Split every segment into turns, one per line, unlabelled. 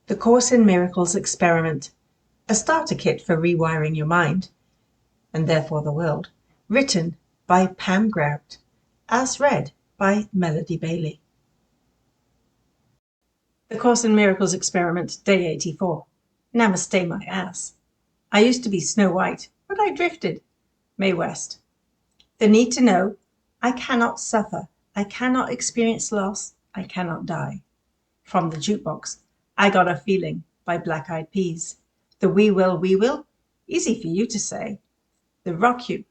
The Course in Miracles Experiment, a starter kit for rewiring your mind, and therefore the world, written by Pam Grout, as read by Melody Bailey. The Course in Miracles Experiment, Day 84. Namaste my ass. I used to be Snow White, but I drifted. Mae West. The need to know. I cannot suffer. I cannot experience loss. I cannot die. From the jukebox, I Got a Feeling by Black Eyed Peas. The We Will, easy for you to say. The Rock You.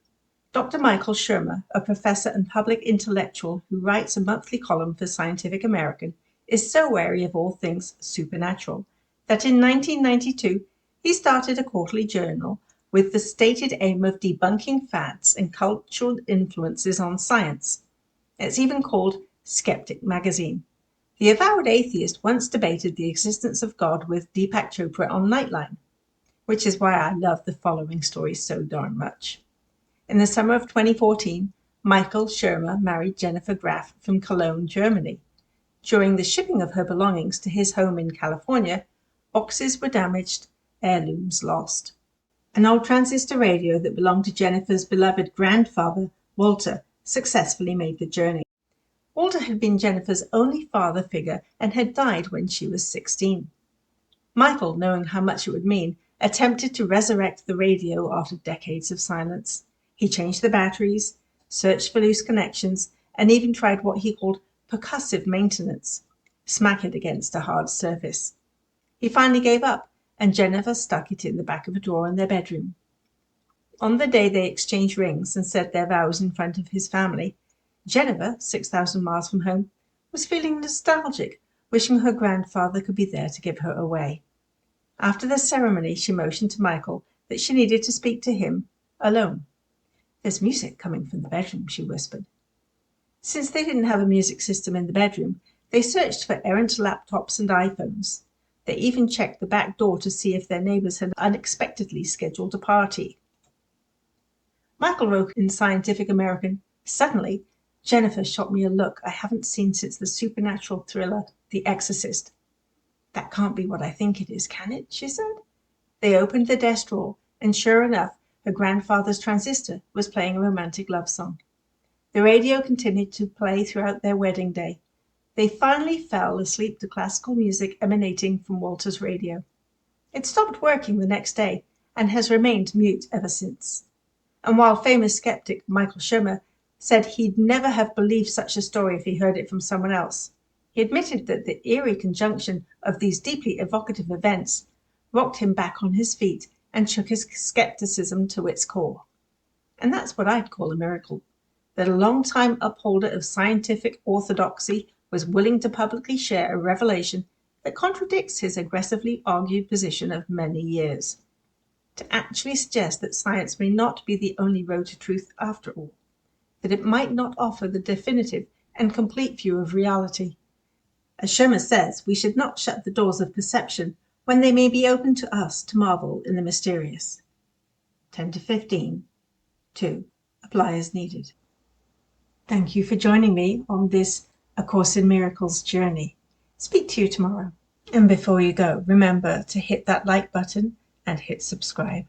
Dr. Michael Shermer, a professor and public intellectual who writes a monthly column for Scientific American, is so wary of all things supernatural that in 1992 he started a quarterly journal with the stated aim of debunking fads and cultural influences on science. It's even called Skeptic Magazine. The avowed atheist once debated the existence of God with Deepak Chopra on Nightline, which is why I love the following story so darn much. In the summer of 2014, Michael Shermer married Jennifer Graf from Cologne, Germany. During the shipping of her belongings to his home in California, boxes were damaged, heirlooms lost. An old transistor radio that belonged to Jennifer's beloved grandfather, Walter, successfully made the journey. Walter had been Jennifer's only father figure and had died when she was 16. Michael, knowing how much it would mean, attempted to resurrect the radio after decades of silence. He changed the batteries, searched for loose connections, and even tried what he called percussive maintenance, smack it against a hard surface. He finally gave up, and Jennifer stuck it in the back of a drawer in their bedroom. On the day they exchanged rings and said their vows in front of his family, Jennifer, 6,000 miles from home, was feeling nostalgic, wishing her grandfather could be there to give her away. After the ceremony, she motioned to Michael that she needed to speak to him alone. "There's music coming from the bedroom," she whispered. Since they didn't have a music system in the bedroom, they searched for errant laptops and iPhones. They even checked the back door to see if their neighbors had unexpectedly scheduled a party. Michael wrote in Scientific American, "Suddenly, Jennifer shot me a look I haven't seen since the supernatural thriller The Exorcist. 'That can't be what I think it is, can it?' she said." They opened the desk drawer, and sure enough, her grandfather's transistor was playing a romantic love song. The radio continued to play throughout their wedding day. They finally fell asleep to classical music emanating from Walter's radio. It stopped working the next day and has remained mute ever since. And while famous skeptic Michael Shermer said he'd never have believed such a story if he heard it from someone else, he admitted that the eerie conjunction of these deeply evocative events rocked him back on his feet and shook his skepticism to its core. And that's what I'd call a miracle, that a long-time upholder of scientific orthodoxy was willing to publicly share a revelation that contradicts his aggressively argued position of many years. To actually suggest that science may not be the only road to truth after all, that it might not offer the definitive and complete view of reality. As Shermer says, we should not shut the doors of perception when they may be open to us to marvel in the mysterious. 10 to 15. 2. Apply as needed. Thank you for joining me on this A Course in Miracles journey. Speak to you tomorrow. And before you go, remember to hit that like button and hit subscribe.